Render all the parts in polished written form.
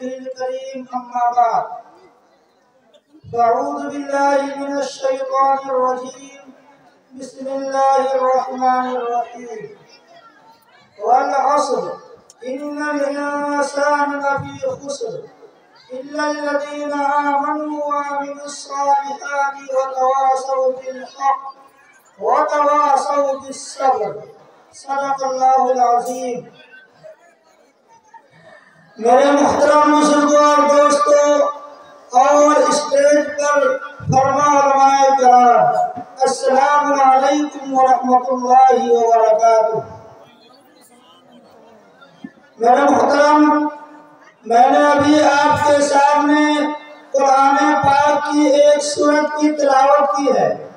رسوله الكريم أما بعد فأعوذ بالله من الشيطان الرجيم بسم الله الرحمن الرحيم والعصر إن الإنسان لفي خسر إلا الذين آمنوا وعملوا الصالحات وتواصوا بالحق وتواصوا بالصبر صدق اللہ العظیم۔ میرے محترم بزرگوں اور دوستوں اور اسٹیج پر فرما علماء کرام، السلام علیکم ورحمۃ اللہ وبرکاتہ۔ میرے محترم، میں نے ابھی آپ کے سامنے قرآن پاک کی ایک سورت کی تلاوت کی ہے۔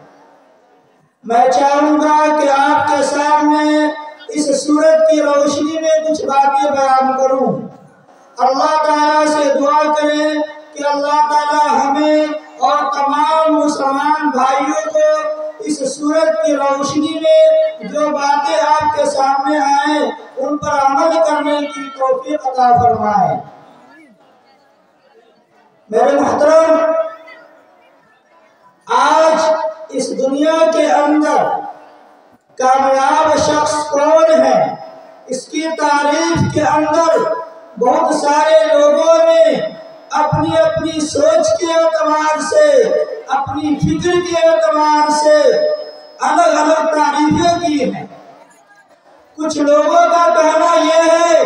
میں چاہوں گا کہ آپ کے سامنے اس سورت کی روشنی میں کچھ باتیں بیان کروں۔ اللہ تعالیٰ سے دعا کریں کہ اللہ تعالیٰ ہمیں اور تمام مسلمان بھائیوں کو اس سورت کی روشنی میں جو باتیں آپ کے سامنے آئیں ان پر عمل کرنے کی توفیق عطا فرمائے۔ میرے محترم، آج اس دنیا کے اندر کامیاب شخص کون ہے، اس کی تعریف کے اندر بہت سارے لوگوں نے اپنی اپنی سوچ کے اعتبار سے، اپنی فکر کے اعتبار سے الگ الگ تعریفیں کی ہیں۔ کچھ لوگوں کا کہنا یہ ہے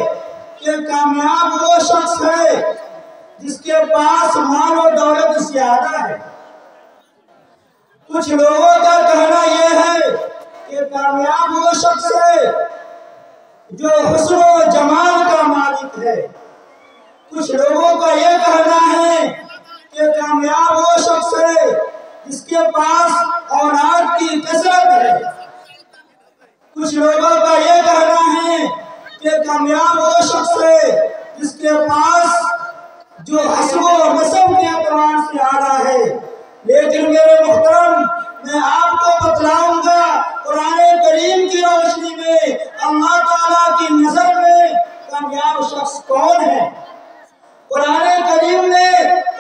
کہ کامیاب وہ شخص ہے جس کے پاس مال و دولت زیادہ ہے۔ کچھ لوگوں کا کہنا یہ ہے کہ کامیاب وہ شخص ہے جو حسن و جمال کا مالک ہے۔ کچھ لوگوں کا یہ کہنا ہے کہ کامیاب وہ شخص ہے جس کے پاس اولاد کی کثرت ہے۔ کچھ لوگوں کا یہ کہنا ہے کہ کامیاب وہ شخص ہے جس کے پاس جو حسب و نسب کے اعتبار سے آلہ ہے۔ لیکن میرے محترم، میں آپ کو بتلاؤں گا قرآن کریم کی روشنی میں اللہ تعالیٰ کی نظر میں کامیاب شخص کون ہے۔ قرآن کریم نے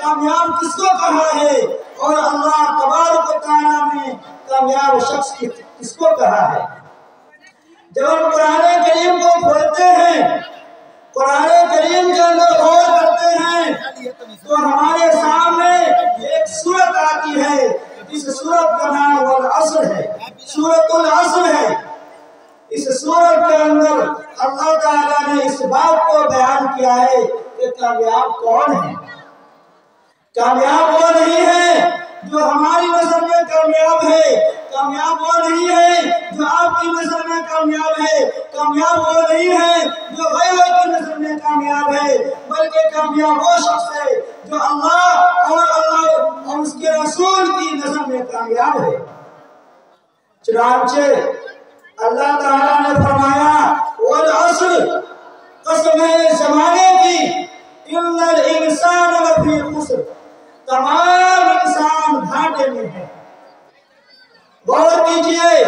کامیاب کس کو کہا ہے اور اللہ تبارک و تعالیٰ نے کامیاب شخص کس کو کہا ہے۔ جب ہم قرآن کریم کو کھولتے ہیں، قرآن کریم کے اندر غور کرتے ہیں تو ہمارے سامنے ایک سورت آتی ہے۔ اس سورت کا نام والعصر ہے، سورۃ العصر ہے۔ اس سورت کے اندر اللہ تعالیٰ نے اس بات کو بیان کیا ہے کہ کامیاب کون ہے۔ کامیاب وہ نہیں ہے جو ہماری نظر میں کامیاب ہے، کامیاب وہ نہیں ہے جو آپ کی نظر میں کامیاب ہے، کامیاب وہ نہیں ہے جو غیروں کی نظر میں کامیاب ہے، بلکہ کامیاب وہ شخص ہے جو اللہ اور اس کے رسول کی نظر میں کامیاب ہے۔ چنانچہ اللہ تعالیٰ نے فرمایا والعصر، قسم ہے زمانے کی، ان الانسان لفی خسر، تمام انسان گھاٹے میں ہے۔ غور کیجئے،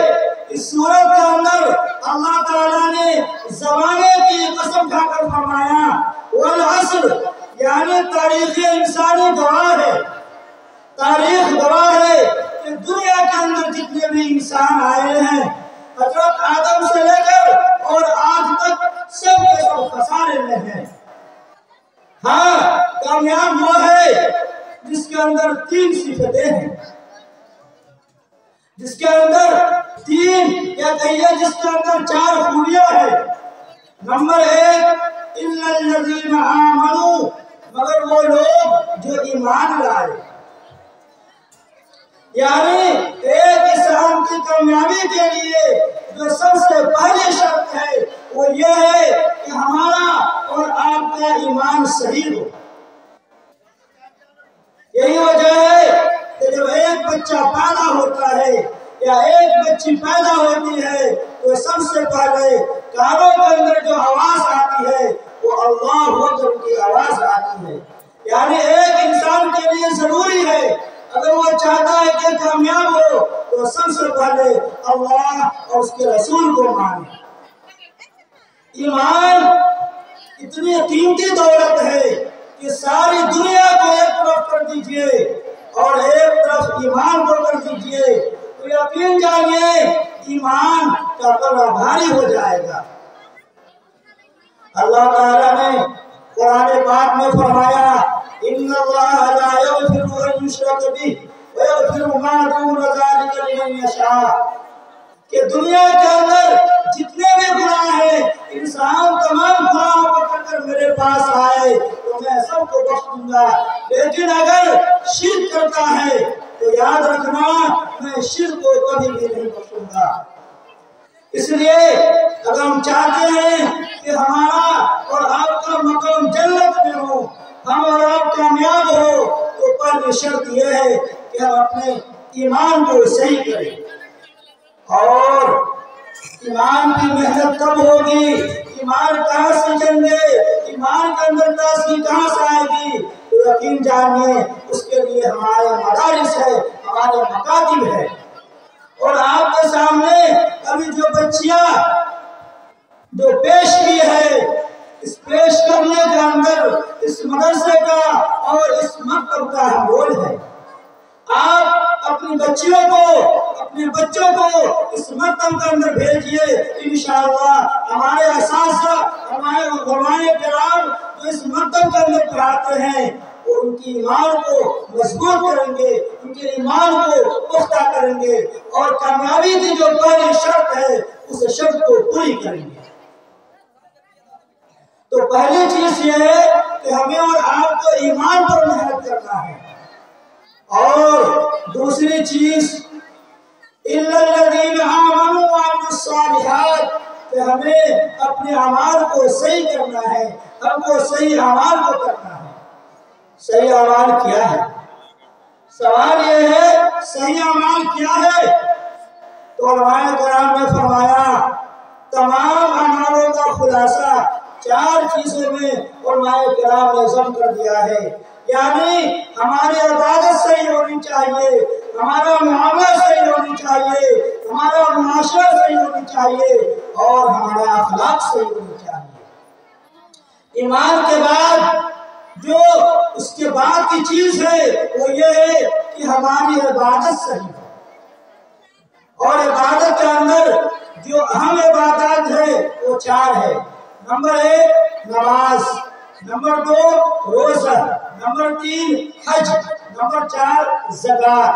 اس سورت کے اندر اللہ تعالیٰ نے زمانے کی قسم کھا کر فرمایا والعصر، یعنی تاریخ انسانی گواہ ہے۔ تاریخ گواہ ہے کہ دنیا کے اندر جتنے بھی انسان آئے ہیں، حضرت آدم سے لے کر اور آج تک سب کے سب خسارے میں ہیں۔ ہاں، کامیاب وہ ہے جس کے اندر تین صفتیں ہیں، جس کے اندر تین یا کہیے جس کے اندر چار خوبیاں ہیں۔ نمبر ایک، اِلَّا الَّذِينَ آمَنُوا، مگر وہ لوگ جو ایمان لائے۔ یعنی ایک انسان کی کامیابی کے لیے جو سب سے پہلی شرط ہے وہ یہ ہے کہ ہمارا اور آپ کا ایمان صحیح ہو۔ یہی وجہ ہے کہ جب ایک بچہ پیدا ہوتا ہے یا ایک بچی پیدا ہوتی ہے تو سب سے پہلے کانوں کے اندر جو آواز آتی ہے وہ اللہ اکبر کی آواز آتی ہے۔ یعنی ایک انسان کے لیے ضروری ہے اگر وہ چاہتا ہے کہ کامیاب ہو تو سب سے پہلے اللہ اور اس کے رسول کو مانے۔ ایمان اتنی قیمتی دولت ہے کہ ساری دنیا کو ایک طرف کر دیجئے اور ایک طرف ایمان کو کر دیجئے تو یقین جانیے ایمان کا پلڑا بھاری ہو جائے گا۔ اللہ تعالیٰ نے قرآن پاک میں فرمایا ان اللہ لا یغفر ان یشرک بہ ویغفر ما دون ذلک لمن یشاء، کہ دنیا کے اندر جتنے بھی گناہ ہیں انسان تمام گناہوں کو کر کر میرے پاس آئے تو میں سب کو بخش دوں گا، لیکن اگر شرک کرتا ہے تو یاد رکھنا میں شرک کو کبھی بھی نہیں بخشوں گا۔ اس لیے اگر ہم چاہتے ہیں کہ ہمارا اور آپ کا مقام جنت میں ہو، ہم اور آپ کامیاب ہو، تو پہلی شرط یہ ہے کہ ہم اپنے ایمان کو صحیح کریں۔ اور ایمان کی محنت کب ہوگی؟ ایمان کہاں سے جنگے؟ ایمان کے اندر تازگی کہاں سے آئے گی؟ تو یقین جانیے اس کے لیے ہمارے مدارس ہے، ہمارے مکاتب ہے۔ اور آپ کے سامنے ابھی جو بچیاں جو پیش کی ہے، اس پیش کرنے کے اندر اس مدرسے کا اور اس مکتب کا رول ہے۔ آپ اپنی بچیوں کو اپنے بچوں کو اس مکتب کے اندر بھیجیے، انشاءاللہ ہمارے اساتذہ ہمارے علماء کرام جو اس مکتب کے اندر پڑھاتے ہیں وہ ان کی ایمان کو مضبوط کریں گے، ان کے ایمان کو پختہ کریں گے اور کامیابی کی جو پہلی شرط ہے اس شرط کو پوری کریں گے۔ تو پہلی چیز یہ ہے کہ ہمیں اور آپ کو ایمان پر محنت کرنا ہے، اور دوسری چیز اِلَّا الَّذِينَ آمَنُوا وَعَمِلُوا الصَّالِحَاتِ، کہ ہمیں اپنے اعمال کو صحیح کرنا ہے، ہم کو صحیح اعمال کو کرنا ہے۔ صحیح اعمال کیا ہے؟ سوال یہ ہے صحیح اعمال کیا ہے؟ تو علماء کرام نے فرمایا تمام اعمالوں کا خلاصہ 4 چیزوں میں علماء کرام نے ضم کر دیا ہے، یعنی ہماری عبادت صحیح ہونی چاہیے، ہمارا معاملہ صحیح ہونی چاہیے، ہمارا معاشرہ صحیح ہونی چاہیے اور ہمارا اخلاق صحیح ہونی چاہیے۔ ایمان کے بعد جو اس کے بعد کی چیز ہے وہ یہ ہے کہ ہماری عبادت صحیح ہو، اور عبادت کے اندر جو اہم عبادات ہے وہ 4 ہے۔ نمبر 1 نماز، نمبر 2 روزہ، نمبر 3 حج، نمبر 4 زکوٰۃ۔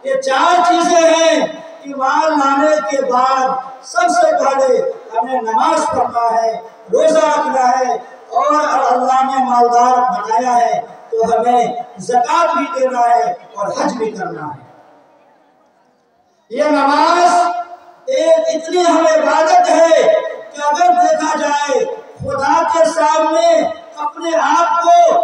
یہ 4 چیزیں ہیں۔ ایمان لانے کے بعد سب سے پہلے ہمیں نماز پڑھنا ہے، روزہ رکھنا ہے، اور اللہ نے مالدار بنایا ہے تو ہمیں زکوٰۃ بھی دینا ہے اور حج بھی کرنا ہے۔ یہ نماز ایک اتنی ہم عبادت ہے کہ اگر دیکھا جائے خدا کے سامنے اپنے آپ کو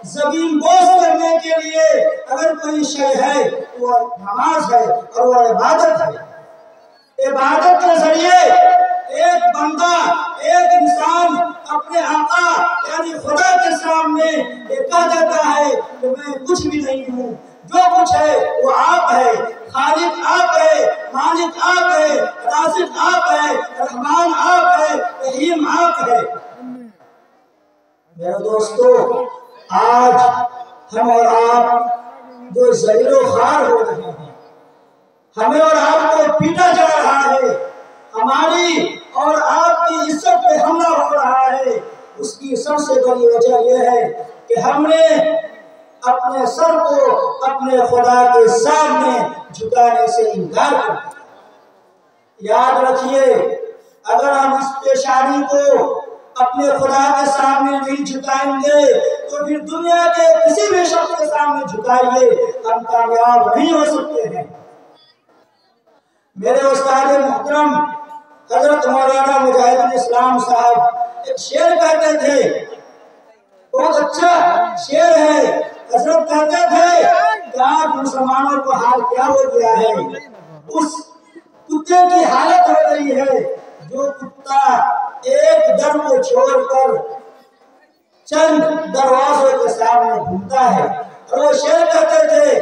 زمین بوس کرنے کے لیے اگر کوئی شے ہے تو وہ نماز ہے اور وہ عبادت ہے۔ عبادت کے ذریعے ایک بندہ ایک انسان اپنے آقا یعنی خدا کے سامنے یہ کہہ دیتا ہے کہ میں کچھ بھی نہیں ہوں، جو کچھ ہے وہ آپ ہے، خالق آپ ہے، مالک آپ ہے، رازق آپ ہے، رحمان آپ ہے، رحیم آپ ہے۔ میرے دوستو، آج ہم اور آپ جو ذلیل و خوار ہو رہے ہیں، ہمیں اور آپ کو پیٹا جا رہا ہے، ہماری اور آپ کی عزت پہ حملہ ہو رہا ہے، اس کی سب سے بڑی وجہ یہ ہے کہ ہم نے اپنے سر کو اپنے خدا کے سامنے جھکانے سے انکار کر دیا۔ یاد رکھیے اگر ہم اس پیشانی کو اپنے خدا کے سامنے نہیں جھکائیں گے تو پھر دنیا کے کسی بھی شخص کے سامنے جھکائیے ہم کامیاب نہیں ہو سکتے ہیں۔ میرے استاد محترم حضرت مولانا مجاہد الاسلام صاحب ایک شعر کہتے تھے، بہت اچھا شعر ہے۔ حضرت کہتے تھے کہ آج مسلمانوں کو حال کیا ہو گیا ہے، اس کتے کی حالت ہو رہی ہے جو کتا ایک در کو چھوڑ کر چند دروازوں کے سامنے گھومتا ہے۔ اور وہ شعر کہتے تھے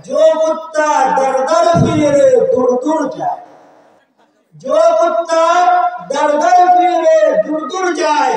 جو کتا در در پھرے دور دور جائے، جو کتا در در پھرے دور دور جائے،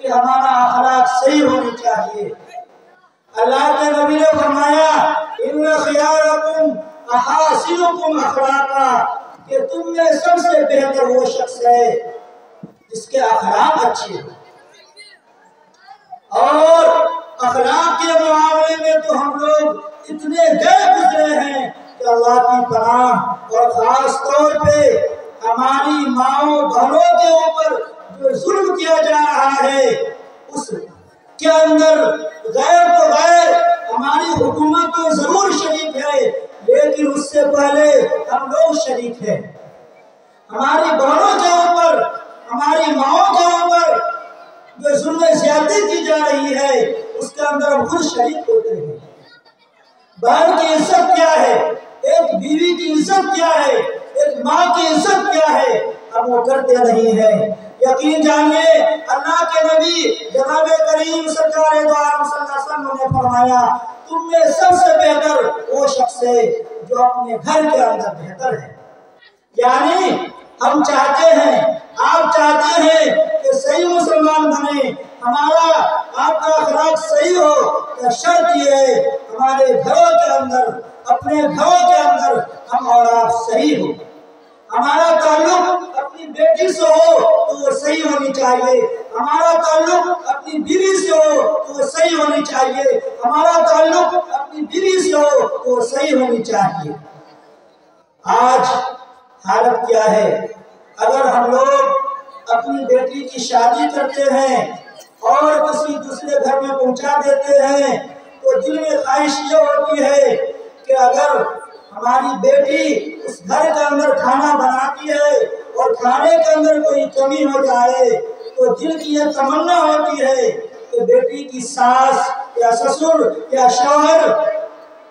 کہ ہمارا اخلاق صحیح ہونی چاہیے۔ اللہ کے نبی نے فرمایا ان خیارکم احاسنکم اخلاقا، کہ تم میں سب سے بہتر وہ شخص ہے جس کے اخلاق اچھے ہیں۔ اور اخلاق کے معاملے میں تو ہم لوگ اتنے گئے گزرے ہیں کہ اللہ کی پناہ، اور خاص طور پہ ہماری ماؤں بہنوں کے اوپر جو ظلم کیا جا رہا ہے اس کے اندر غیر تو غیر ہماری حکومت تو ضرور شریک ہے، لیکن اس سے پہلے ہم لوگ شریک ہیں۔ ہماری بہنوں کے اوپر، ہماری ماؤں کے اوپر جو ظلم زیادتی کی جا رہی ہے اس کے اندر ہم خود شریک ہوتے ہیں۔ بہن کی عزت کیا ہے، ایک بیوی کی عزت کیا ہے، ایک ماں کی عزت کیا ہے، ہم وہ کرتے نہیں ہیں۔ یقین جانیے اللہ کے نبی جناب کریم سرکار دو عالم صلی اللہ علیہ وسلم نے فرمایا تم میں سب سے بہتر وہ شخص ہے جو اپنے گھر کے اندر بہتر ہے۔ یعنی ہم چاہتے ہیں، آپ چاہتے ہیں کہ صحیح مسلمان بنے، ہمارا آپ کا اخلاق صحیح ہو، تو شرط یہ ہے ہمارے گھروں کے اندر، اپنے گھروں کے اندر ہم اور آپ صحیح ہو۔ ہمارا تعلق اپنی بیٹی سے ہو تو وہ صحیح ہونی چاہیے، ہمارا تعلق اپنی بیوی سے ہو تو وہ صحیح ہونی چاہیے، ہمارا تعلق اپنی بیوی سے ہو تو وہ صحیح ہونی چاہیے۔ آج حالت کیا ہے، اگر ہم لوگ اپنی بیٹی کی شادی کرتے ہیں اور کسی دوسرے گھر میں پہنچا دیتے ہیں تو دل میں خواہش یہ ہوتی ہے کہ اگر ہماری بیٹی اس گھر کے اندر کھانا بناتی ہے اور کھانے کے اندر کوئی کمی ہو جائے تو دل کی یہ تمنا ہوتی ہے کہ بیٹی کی ساس یا سسر یا شوہر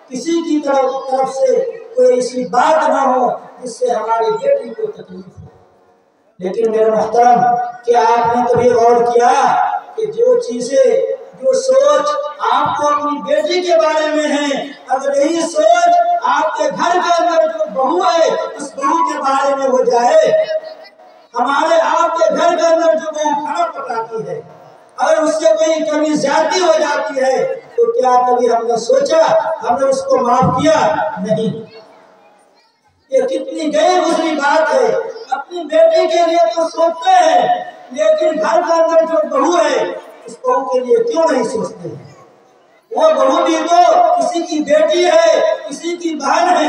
کسی کی طرف سے کوئی ایسی بات نہ ہو جس سے ہماری بیٹی کو تکلیف ہو۔ لیکن میرے محترم، کیا آپ نے کبھی غور کیا کہ جو چیزیں، جو سوچ آپ کو اپنی بیٹی کے بارے میں ہے، اگر یہی سوچ آپ کے گھر کے اندر جو بہو ہے اس بہو کے بارے میں ہو جائے، ہمارے آپ کے گھر کے اندر جو بہو کھانا پکاتی ہے اگر اس سے کوئی کمی زیادتی ہو جاتی ہے تو کیا کبھی ہم نے سوچا، ہم نے اس کو معاف کیا؟ نہیں۔ یہ کتنی گئی گزری بات ہے۔ اپنی بیٹی کے لیے تو سوچتے ہیں لیکن گھر کے اندر جو بہو ہے اس بہو کے لیے کیوں نہیں سوچتے ہیں؟ وہ بہو بھی تو کسی کی بیٹی ہے، کسی کی بہن ہے۔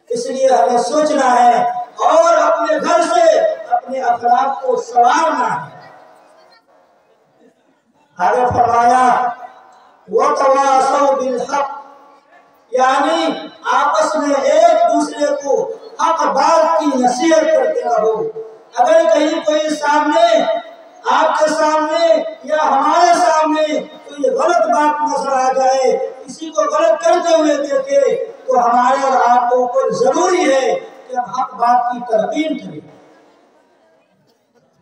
اس لیے ہمیں سوچنا ہے اور اپنے گھر سے اپنے اخلاق کو سنوارنا ہے۔ حضرت فرمایا وَتَوَاصَوْا بِالْحَقِّ، یعنی آپس میں ایک دوسرے کو حق بات کی نصیحت کرتے رہو۔ اگر کہیں کوئی سامنے، آپ کے سامنے یا ہمارے سامنے کوئی غلط بات نظر آ جائے، کسی کو غلط کرتے ہوئے دیکھے تو ہمارے اور آپ کو اوپر ضروری ہے کہ ہم حق بات کی تلقین کریں،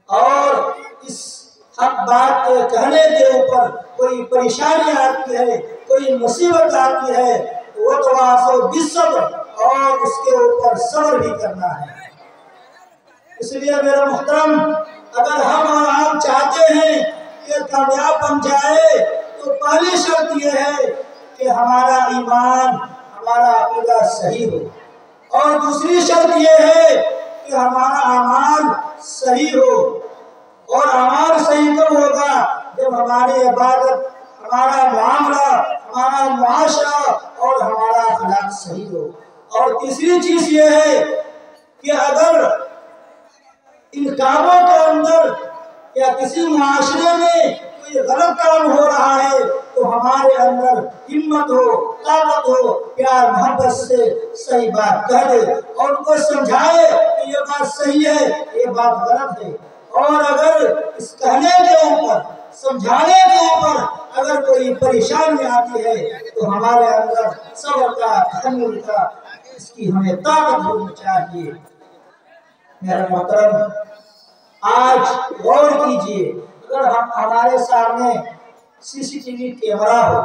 اور اس حق بات کے کہنے کے اوپر کوئی پریشانی آتی ہے، کوئی مصیبت آتی ہے وہ تواصوا بالصبر، اور اس کے اوپر صبر بھی کرنا ہے۔ اس لیے میرے محترم، اگر ہم اور آپ چاہتے ہیں کہ کامیاب بن جائے تو پہلی شرط یہ ہے کہ ہمارا ایمان، ہمارا عقیدہ صحیح ہو، اور دوسری شرط یہ ہے کہ ہمارا اعمال صحیح ہو، اور اعمال صحیح کب ہوگا؟ جب ہماری عبادت، ہمارا معاملہ، ہمارا معاشرہ اور ہمارا اخلاق صحیح ہو۔ اور تیسری چیز یہ ہے کہ اگر ان کاموں کے اندر یا کسی معاشرے میں کوئی غلط کام ہو رہا ہے تو ہمارے اندر ہمت ہو، طاقت ہو، پیار محبت سے صحیح بات کہہ دے اور ان کو سمجھائے کہ یہ بات صحیح ہے، یہ بات غلط ہے۔ اور اگر اس کہنے کے اوپر، سمجھانے کے اوپر اگر کوئی پریشانی آتی ہے تو ہمارے اندر صبر کا، تحمل کا، اس کی ہمیں طاقت ہونی چاہیے۔ میرے محترم، آج غور کیجئے، اگر ہمارے سامنے CCTV کیمرہ ہو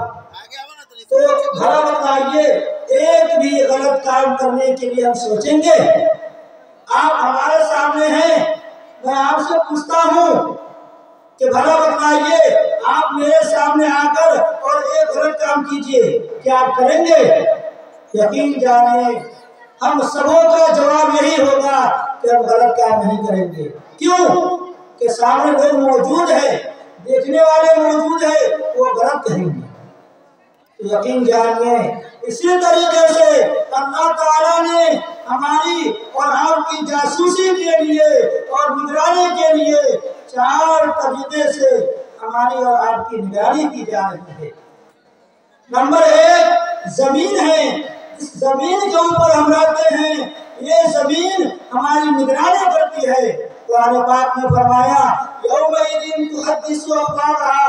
تو بھلا بتائیے ایک بھی غلط کام کرنے کے لیے ہم سوچیں گے؟ آپ ہمارے سامنے ہیں، میں آپ سے پوچھتا ہوں کہ بھلا بتائیے آپ میرے سامنے آ کر اور ایک غلط کام کیجئے، کیا آپ کریں گے؟ یقین جانیں ہم سبوں کا جواب یہی ہوگا کہ ہم غلط کام نہیں کریں گے۔ کیوں؟ کہ سامنے لوگ موجود ہیں، دیکھنے والے موجود ہیں، وہ غلط کہیں گے۔ تو یقین جانیے اسی طریقے سے اللہ تعالیٰ نے ہماری اور آپ کی جاسوسی کے لیے اور نگرانی کے لیے 4 طریقے سے ہماری اور آپ کی نگرانی کی جا رہی ہے۔ نمبر 1 زمین ہے، اس زمین کے اوپر ہم رہتے ہیں، یہ زمین ہماری نگرانی کرتی ہے۔ قرآن پاک میں فرمایا یومئذ تحدث اخبارہا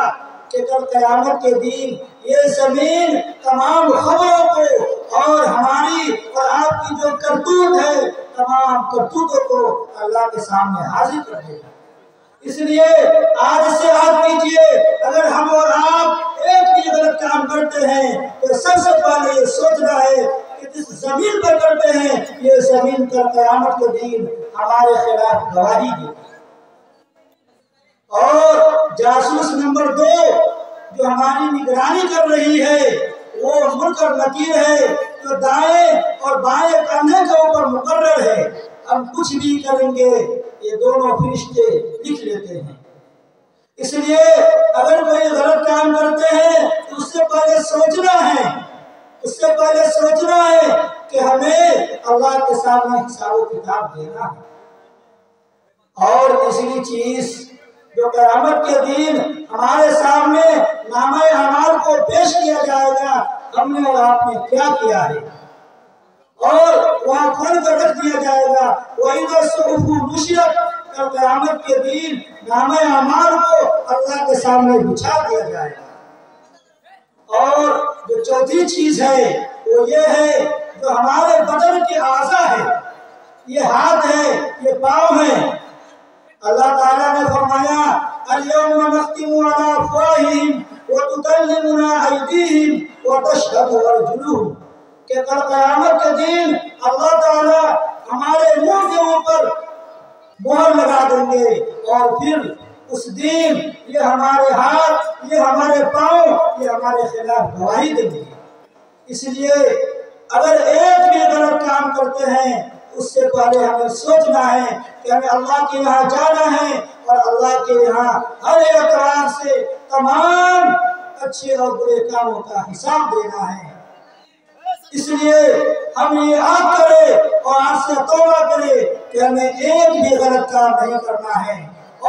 کہ کل قیامت کے دن یہ زمین تمام خبروں کو اور ہماری اور آپ کی جو کرتوت ہے تمام کرتوتوں کو اللہ کے سامنے حاضر کر دے گا۔ اس لیے آج سے عہد کیجیے اگر ہم اور آپ ایک بھی غلط کام کرتے ہیں تو سب سے پہلے یہ سوچنا ہے کہ جس زمین پر کرتے ہیں یہ زمین کل قیامت کے دن ہمارے خلاف گواہی دے گی۔ اور جاسوس نمبر 2 جو ہماری نگرانی کر رہی ہے وہ منکر نکیر ہے، جو دائیں اور بائیں کندھے کے اوپر مقرر ہے۔ ہم کچھ بھی کریں گے یہ دونوں فرشتے لکھ لیتے ہیں۔ اس لیے اگر کوئی غلط کام کرتے ہیں تو اس سے پہلے سوچنا ہے کہ ہمیں اللہ کے سامنے حساب و کتاب دینا ہے۔ اور تیسری چیز جو قیامت کے دن ہمارے سامنے نامہ اعمال کو پیش کیا جائے گا، ہم نے اور آپ نے کیا کیا ہے، اور وہاں کھول کر رکھ دیا جائے گا۔ وَإِذَا الصُّحُفُ نُشِرَتْ کل قیامت کے دن نامہ اعمال کو اللہ کے سامنے بچھا دیا جائے گا۔ اور جو چوتھی چیز ہے وہ یہ ہے جو ہمارے بدن کے اعضاء ہے، یہ ہاتھ ہے، یہ پاؤں ہے۔ اللہ تعالیٰ نے فرمایا اليوم نختم على افواههم وتكلمنا ايديهم وتشهد ارجلهم کہ کل قیامت کے دن اللہ تعالیٰ ہمارے منہ کے اوپر مہر لگا دیں گے اور پھر اس دن یہ ہمارے ہاتھ، یہ ہمارے پاؤں، یہ ہمارے خلاف گواہی دیں گے۔ اس لیے اگر ایک بھی غلط کام کرتے ہیں اس سے پہلے ہمیں سوچنا ہے کہ ہمیں اللہ کے یہاں جانا ہے اور اللہ کے یہاں ہر اعتبار سے تمام اچھے اور برے کاموں کا حساب دینا ہے۔ اس لیے ہم یہ عہد کریں اور آج سے توبہ کریں کہ ہمیں ایک بھی غلط کام نہیں کرنا ہے،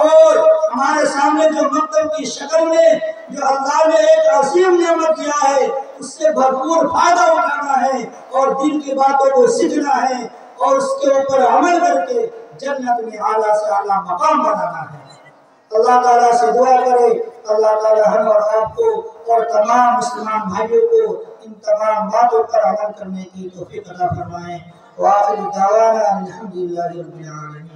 اور ہمارے سامنے جو مکتب کی شکل میں جو اللہ نے ایک عظیم نعمت دیا ہے اس سے بھرپور فائدہ اٹھانا ہے اور دین کی باتوں کو سیکھنا ہے اور اس کے اوپر عمل کر کے جنت میں اعلیٰ سے اعلیٰ مقام بنانا ہے۔ اللہ تعالیٰ سے دعا کرے اللہ تعالیٰ ہم اور آپ کو اور تمام مسلمان بھائیوں کو ان تمام باتوں پر عمل کرنے کی توفیق عطا فرمائیں۔ وآخر دعوانا الحمدللہ رب العالمین۔